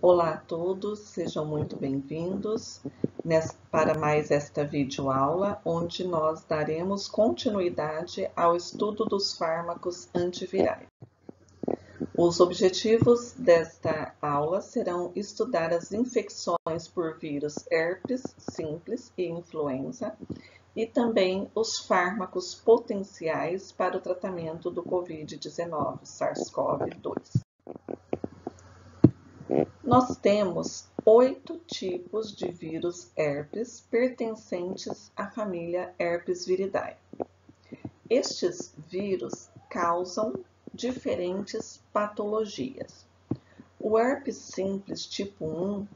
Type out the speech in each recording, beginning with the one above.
Olá a todos, sejam muito bem-vindos para mais esta videoaula, onde nós daremos continuidade ao estudo dos fármacos antivirais. Os objetivos desta aula serão estudar as infecções por vírus herpes simples e influenza, e também os fármacos potenciais para o tratamento do Covid-19, SARS-CoV-2. Nós temos 8 tipos de vírus herpes pertencentes à família Herpesviridae. Estes vírus causam diferentes patologias. O herpes simples tipo 1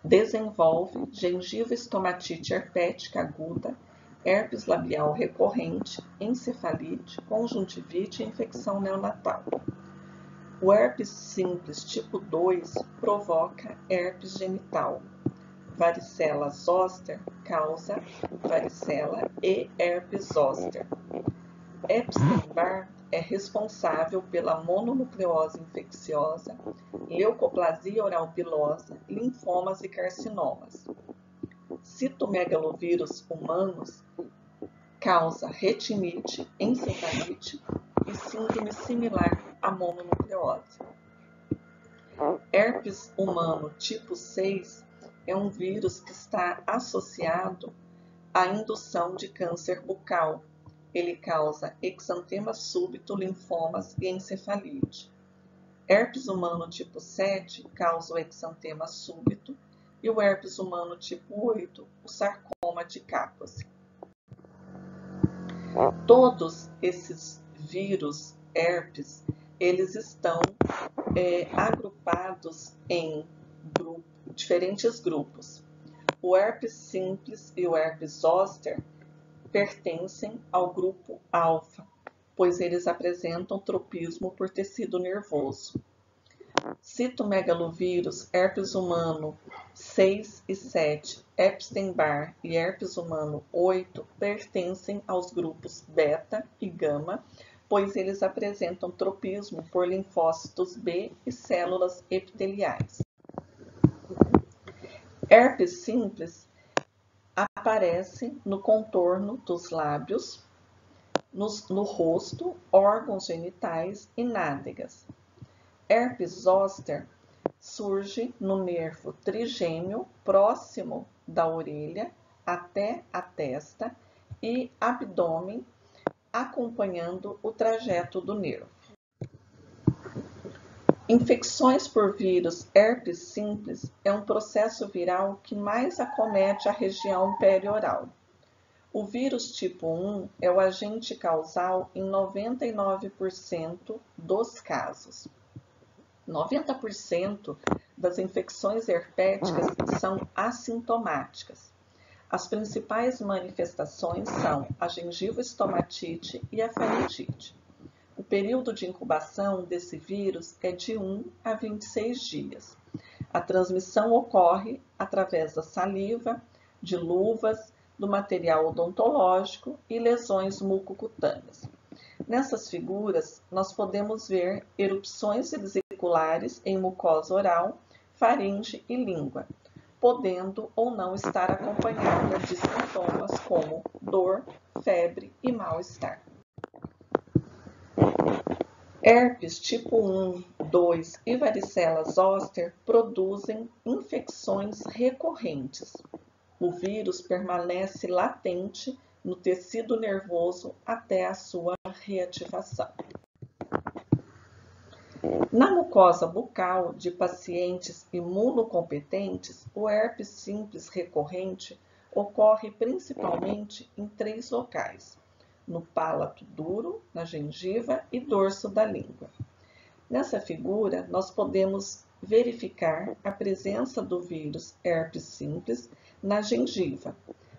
desenvolve gengiva estomatite herpética aguda, herpes labial recorrente, encefalite, conjuntivite e infecção neonatal. O herpes simples tipo 2 provoca herpes genital. Varicela zoster causa varicela e herpes zoster. Epstein-Barr é responsável pela mononucleose infecciosa, leucoplasia oral pilosa, linfomas e carcinomas. Citomegalovírus humanos causa retinite, encefalite e síndrome similar à mononucleose. Herpes humano tipo 6 é um vírus que está associado à indução de câncer bucal. Ele causa exantema súbito, linfomas e encefalite. Herpes humano tipo 7 causa o exantema súbito e o herpes humano tipo 8, o sarcoma de Kaposi. Todos esses vírus herpes, eles estão agrupados em diferentes grupos. O herpes simples e o herpes zoster pertencem ao grupo alfa, pois eles apresentam tropismo por tecido nervoso. Citomegalovírus, herpes humano 6 e 7, Epstein-Barr e herpes humano 8 pertencem aos grupos beta e gama, pois eles apresentam tropismo por linfócitos B e células epiteliais. Herpes simples aparece no contorno dos lábios, no rosto, órgãos genitais e nádegas. Herpes zoster surge no nervo trigêmeo próximo da orelha até a testa e abdômen, acompanhando o trajeto do nervo. Infecções por vírus herpes simples é um processo viral que mais acomete a região perioral. O vírus tipo 1 é o agente causal em 99% dos casos. 90% das infecções herpéticas são assintomáticas. As principais manifestações são a gengiva estomatite e a faringite. O período de incubação desse vírus é de 1 a 26 dias. A transmissão ocorre através da saliva, de luvas, do material odontológico e lesões mucocutâneas. Nessas figuras, nós podemos ver erupções vesiculares em mucosa oral, faringe e língua, podendo ou não estar acompanhada de sintomas como dor, febre e mal-estar. Herpes tipo 1, 2 e varicela zoster produzem infecções recorrentes. O vírus permanece latente no tecido nervoso até a sua reativação. Na mucosa bucal de pacientes imunocompetentes, o herpes simples recorrente ocorre principalmente em 3 locais: no palato duro, na gengiva e dorso da língua. Nessa figura, nós podemos verificar a presença do vírus herpes simples na gengiva,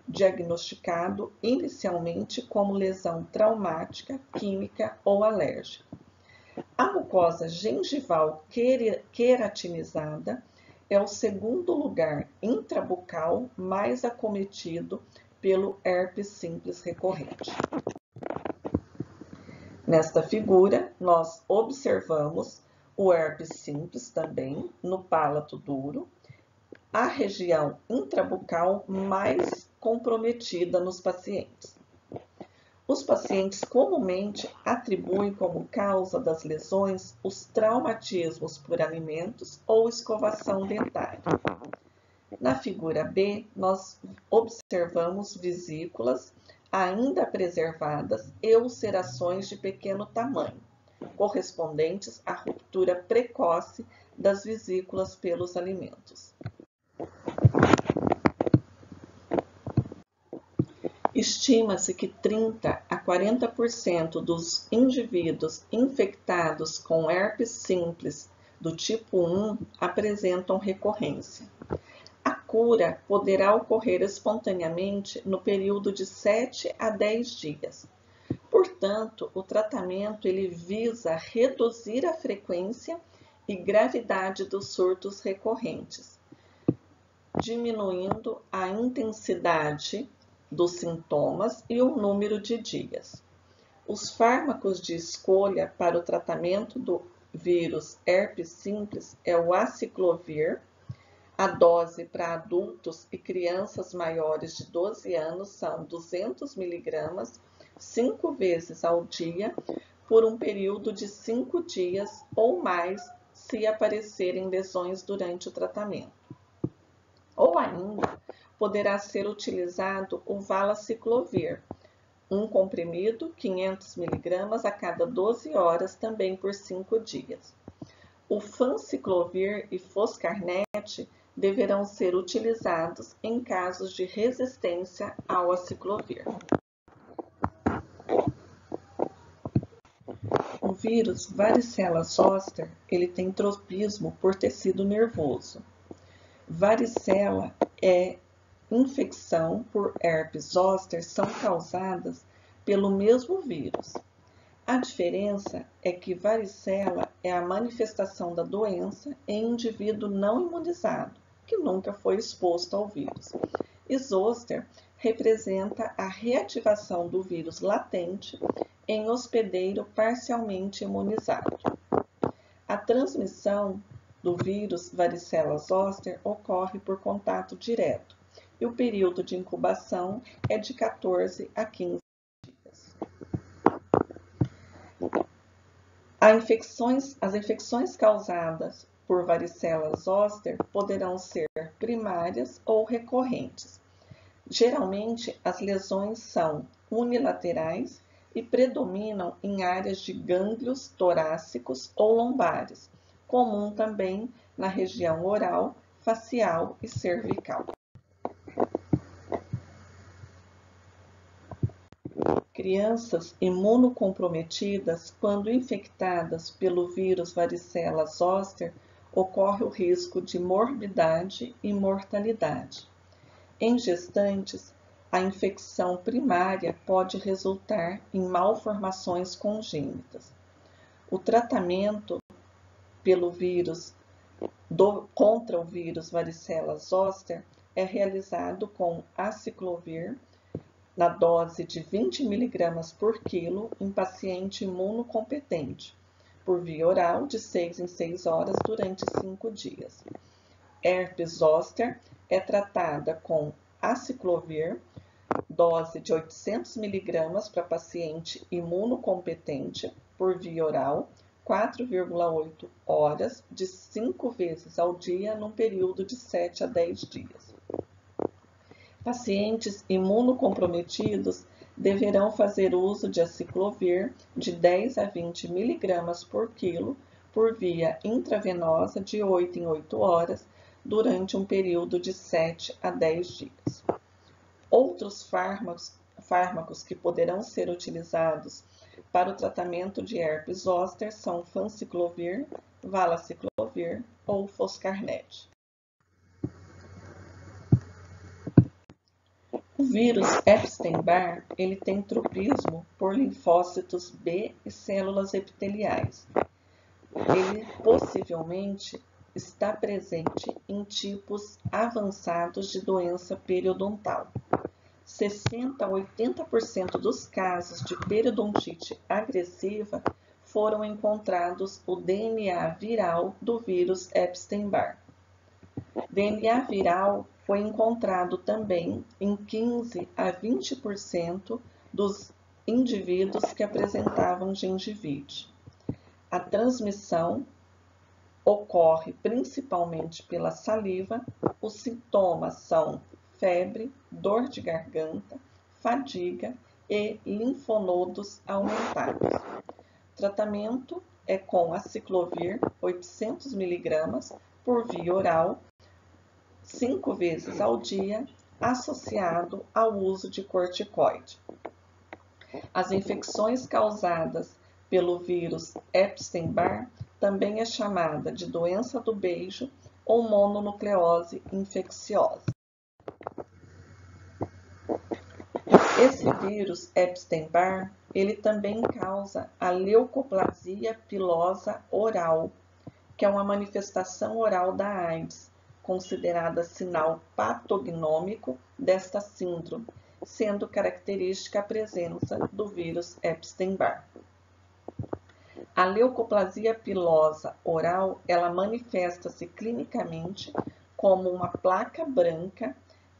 diagnosticado inicialmente como lesão traumática, química ou alérgica. A mucosa gengival queratinizada é o segundo lugar intrabucal mais acometido pelo herpes simples recorrente. Nesta figura, nós observamos o herpes simples também, no palato duro, a região intrabucal mais comprometida nos pacientes. Os pacientes comumente atribuem como causa das lesões os traumatismos por alimentos ou escovação dentária. Na figura B, nós observamos vesículas ainda preservadas e ulcerações de pequeno tamanho, correspondentes à ruptura precoce das vesículas pelos alimentos. Estima-se que 30 a 40% dos indivíduos infectados com herpes simples do tipo 1 apresentam recorrência. A cura poderá ocorrer espontaneamente no período de 7 a 10 dias. Portanto, o tratamento ele visa reduzir a frequência e gravidade dos surtos recorrentes, diminuindo a intensidade dos sintomas e o número de dias. Os fármacos de escolha para o tratamento do vírus herpes simples é o aciclovir. A dose para adultos e crianças maiores de 12 anos são 200 mg 5 vezes ao dia por um período de 5 dias ou mais se aparecerem lesões durante o tratamento. Ou ainda, poderá ser utilizado o valaciclovir, um comprimido 500 mg a cada 12 horas, também por 5 dias. O fanciclovir e foscarnet deverão ser utilizados em casos de resistência ao aciclovir. O vírus varicela zoster, ele tem tropismo por tecido nervoso. Varicela e infecção por herpes zoster são causadas pelo mesmo vírus. A diferença é que varicela é a manifestação da doença em indivíduo não imunizado, que nunca foi exposto ao vírus. E zoster representa a reativação do vírus latente em hospedeiro parcialmente imunizado. A transmissão do vírus varicela zoster ocorre por contato direto e o período de incubação é de 14 a 15 dias. As infecções causadas por varicela zoster poderão ser primárias ou recorrentes. Geralmente, as lesões são unilaterais e predominam em áreas de gânglios torácicos ou lombares, comum também na região oral, facial e cervical. Crianças imunocomprometidas, quando infectadas pelo vírus varicela zoster, ocorre o risco de morbidade e mortalidade. Em gestantes, a infecção primária pode resultar em malformações congênitas. O tratamento pelo vírus contra o vírus varicela zoster é realizado com aciclovir na dose de 20 mg por quilo em paciente imunocompetente, por via oral de 6 em 6 horas durante 5 dias. Herpes zoster é tratada com aciclovir, dose de 800 mg para paciente imunocompetente, por via oral, 4,8 horas, de 5 vezes ao dia, num período de 7 a 10 dias. Pacientes imunocomprometidos deverão fazer uso de aciclovir de 10 a 20 mg por quilo, por via intravenosa, de 8 em 8 horas, durante um período de 7 a 10 dias. Outros fármacos que poderão ser utilizados para o tratamento de herpes zoster são fanciclovir, valaciclovir ou foscarnet. O vírus Epstein-Barr, ele tem tropismo por linfócitos B e células epiteliais. Ele possivelmente está presente em tipos avançados de doença periodontal. 60 a 80% dos casos de periodontite agressiva foram encontrados o DNA viral do vírus Epstein-Barr. DNA viral foi encontrado também em 15 a 20% dos indivíduos que apresentavam gengivite. A transmissão ocorre principalmente pela saliva. Os sintomas são febre, dor de garganta, fadiga e linfonodos aumentados. O tratamento é com aciclovir 800 mg por via oral, 5 vezes ao dia, associado ao uso de corticoide. As infecções causadas pelo vírus Epstein-Barr também é chamada de doença do beijo ou mononucleose infecciosa. Esse vírus Epstein-Barr, ele também causa a leucoplasia pilosa oral, que é uma manifestação oral da AIDS, considerada sinal patognômico desta síndrome, sendo característica a presença do vírus Epstein-Barr. A leucoplasia pilosa oral, ela manifesta-se clinicamente como uma placa branca,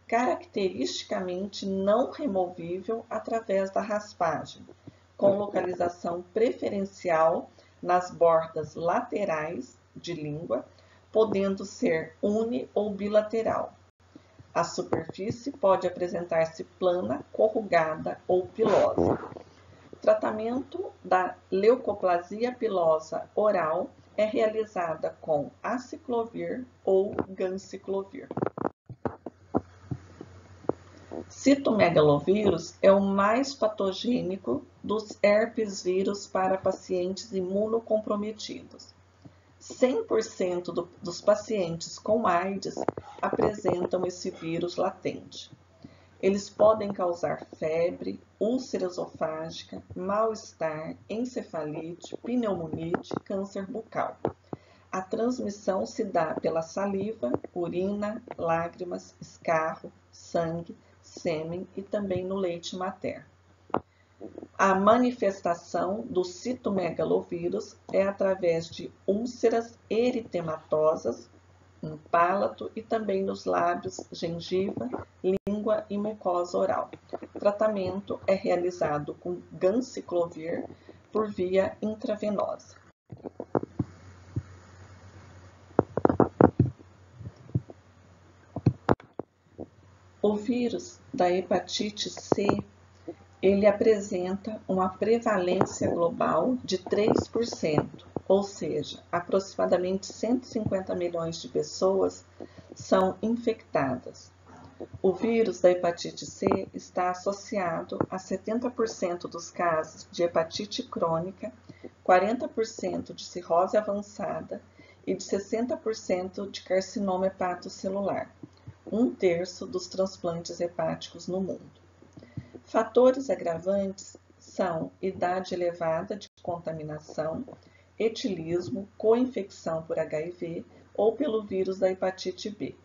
caracteristicamente não removível através da raspagem, com localização preferencial nas bordas laterais de língua, podendo ser uni ou bilateral. A superfície pode apresentar-se plana, corrugada ou pilosa. O tratamento da leucoplasia pilosa oral é realizada com aciclovir ou ganciclovir. Citomegalovírus é o mais patogênico dos herpes vírus para pacientes imunocomprometidos. 100% dos pacientes com AIDS apresentam esse vírus latente. Eles podem causar febre, úlcera esofágica, mal-estar, encefalite, pneumonite, câncer bucal. A transmissão se dá pela saliva, urina, lágrimas, escarro, sangue, sêmen e também no leite materno. A manifestação do citomegalovírus é através de úlceras eritematosas no palato e também nos lábios, gengiva, língua e mucosa oral. O tratamento é realizado com ganciclovir por via intravenosa. O vírus da hepatite C, ele apresenta uma prevalência global de 3%, ou seja, aproximadamente 150 milhões de pessoas são infectadas. O vírus da hepatite C está associado a 70% dos casos de hepatite crônica, 40% de cirrose avançada e de 60% de carcinoma hepatocelular, 1/3 dos transplantes hepáticos no mundo. Fatores agravantes são idade elevada de contaminação, etilismo, co-infecção por HIV ou pelo vírus da hepatite B.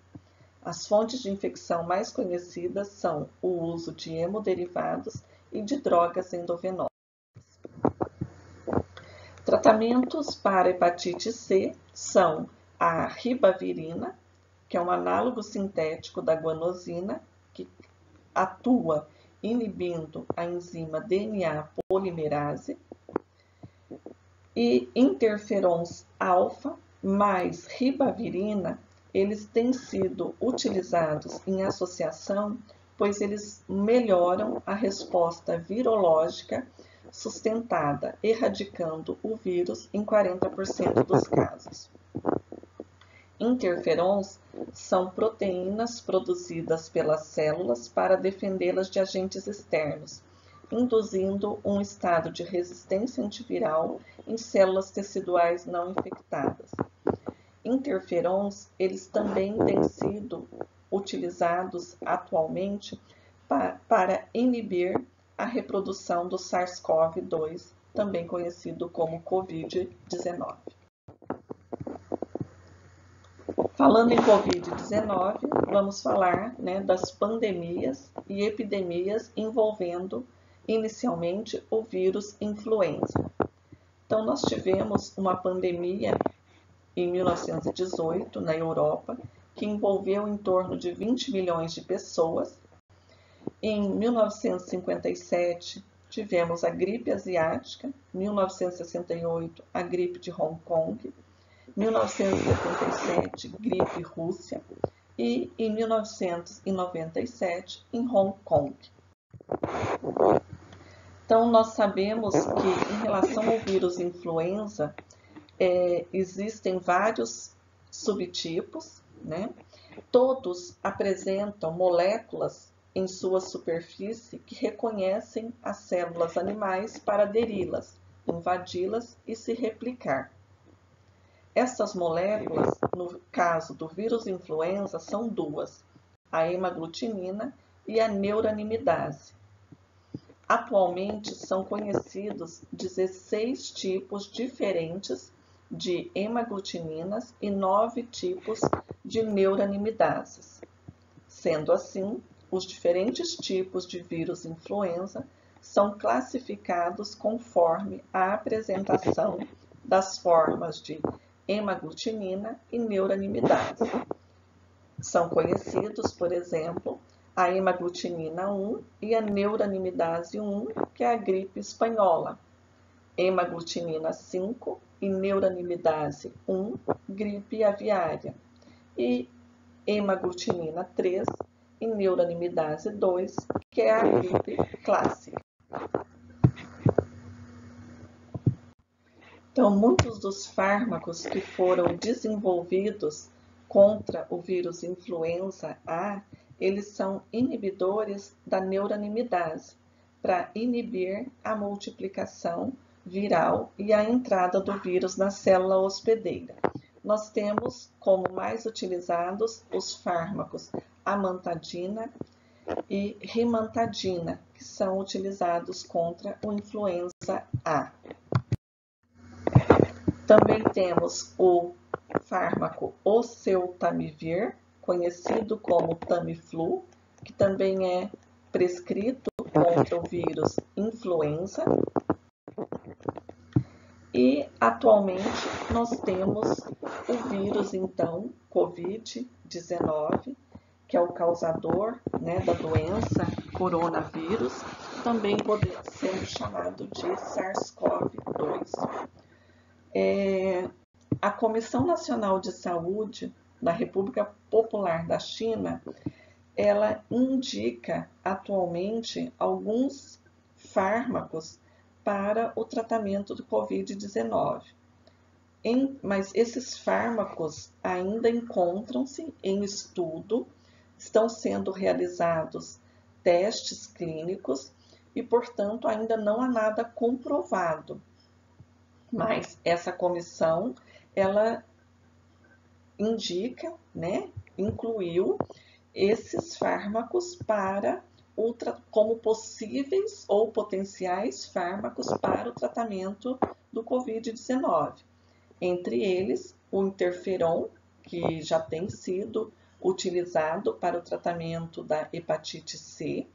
As fontes de infecção mais conhecidas são o uso de hemoderivados e de drogas endovenosas. Tratamentos para hepatite C são a ribavirina, que é um análogo sintético da guanosina, que atua inibindo a enzima DNA polimerase, e interferons alfa mais ribavirina, eles têm sido utilizados em associação, pois eles melhoram a resposta virológica sustentada, erradicando o vírus em 40% dos casos. Interferons são proteínas produzidas pelas células para defendê-las de agentes externos, induzindo um estado de resistência antiviral em células teciduais não infectadas. Interferons, eles também têm sido utilizados atualmente para inibir a reprodução do SARS-CoV-2, também conhecido como Covid-19. Falando em Covid-19, vamos falar das pandemias e epidemias envolvendo inicialmente o vírus influenza. Então, nós tivemos uma pandemia em 1918 na Europa, que envolveu em torno de 20 milhões de pessoas. Em 1957, tivemos a gripe asiática, 1968, a gripe de Hong Kong, 1977, gripe Rússia e em 1997, em Hong Kong. Então, nós sabemos que em relação ao vírus influenza, existem vários subtipos, né? Todos apresentam moléculas em sua superfície que reconhecem as células animais para aderi-las, invadi-las e se replicar. Essas moléculas, no caso do vírus influenza, são duas, a hemaglutinina e a neuranimidase. Atualmente são conhecidos 16 tipos diferentes de hemaglutininas e 9 tipos de neuranimidases. Sendo assim, os diferentes tipos de vírus influenza são classificados conforme a apresentação das formas de hemaglutinina e neuranimidase. São conhecidos, por exemplo, a hemaglutinina 1 e a neuranimidase 1, que é a gripe espanhola, hemaglutinina 5 e neuranimidase 1, gripe aviária, e hemaglutinina 3 e neuranimidase 2, que é a gripe clássica. Então, muitos dos fármacos que foram desenvolvidos contra o vírus influenza A, eles são inibidores da neuranimidase, para inibir a multiplicação viral e a entrada do vírus na célula hospedeira. Nós temos como mais utilizados os fármacos amantadina e rimantadina, que são utilizados contra o influenza A. Também temos o fármaco oseltamivir, conhecido como Tamiflu, que também é prescrito contra o vírus influenza. E atualmente nós temos o vírus, então, Covid-19, que é o causador, né, da doença coronavírus, também pode ser chamado de SARS-CoV-2. A Comissão Nacional de Saúde da República Popular da China, ela indica atualmente alguns fármacos para o tratamento do Covid-19. Mas esses fármacos ainda encontram-se em estudo, estão sendo realizados testes clínicos e, portanto, ainda não há nada comprovado. Mas essa comissão, ela indica, né, incluiu esses fármacos como possíveis ou potenciais fármacos para o tratamento do Covid-19. Entre eles, o interferon, que já tem sido utilizado para o tratamento da hepatite C,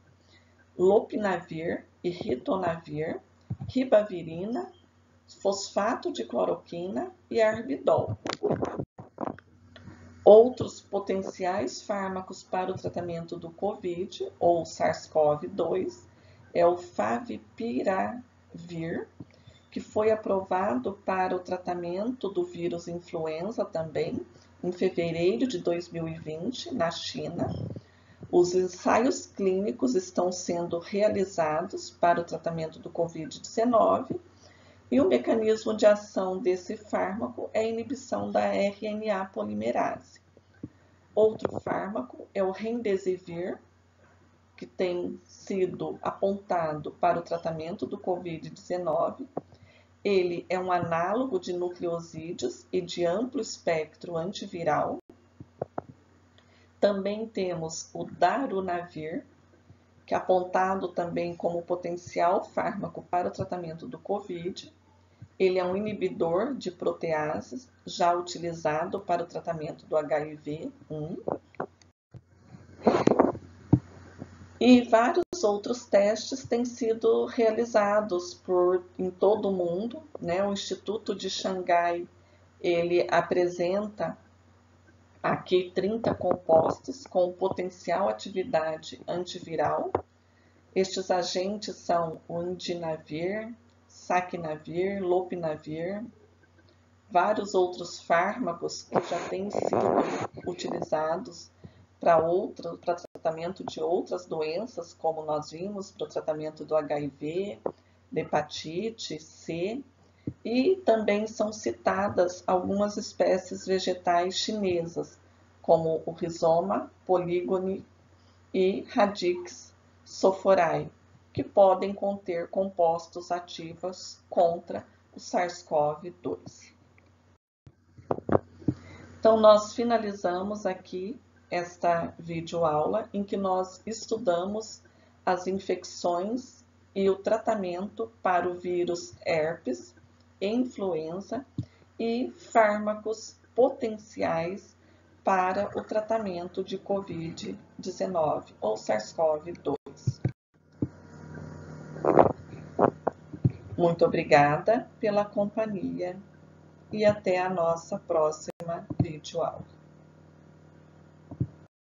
lopinavir e ritonavir, ribavirina, fosfato de cloroquina e arbidol. Outros potenciais fármacos para o tratamento do COVID ou SARS-CoV-2 é o favipiravir, que foi aprovado para o tratamento do vírus influenza também em fevereiro de 2020 na China. Os ensaios clínicos estão sendo realizados para o tratamento do COVID-19 e o mecanismo de ação desse fármaco é a inibição da RNA polimerase. Outro fármaco é o remdesivir, que tem sido apontado para o tratamento do COVID-19. Ele é um análogo de nucleosídeos e de amplo espectro antiviral. Também temos o darunavir, que é apontado também como potencial fármaco para o tratamento do COVID. Ele é um inibidor de proteases, já utilizado para o tratamento do HIV-1. E vários Vários outros testes têm sido realizados em todo o mundo, né? O Instituto de Xangai, ele apresenta aqui 30 compostos com potencial atividade antiviral. Estes agentes são o indinavir, saquinavir, lopinavir, vários outros fármacos que já têm sido utilizados para tratamento de outras doenças, como nós vimos, para o tratamento do HIV, da hepatite C, e também são citadas algumas espécies vegetais chinesas, como o Rhizoma polygone e Radix sophorae, que podem conter compostos ativos contra o SARS-CoV-2. Então, nós finalizamos aqui esta videoaula em que nós estudamos as infecções e o tratamento para o vírus herpes, influenza e fármacos potenciais para o tratamento de COVID-19 ou SARS-CoV-2. Muito obrigada pela companhia e até a nossa próxima videoaula.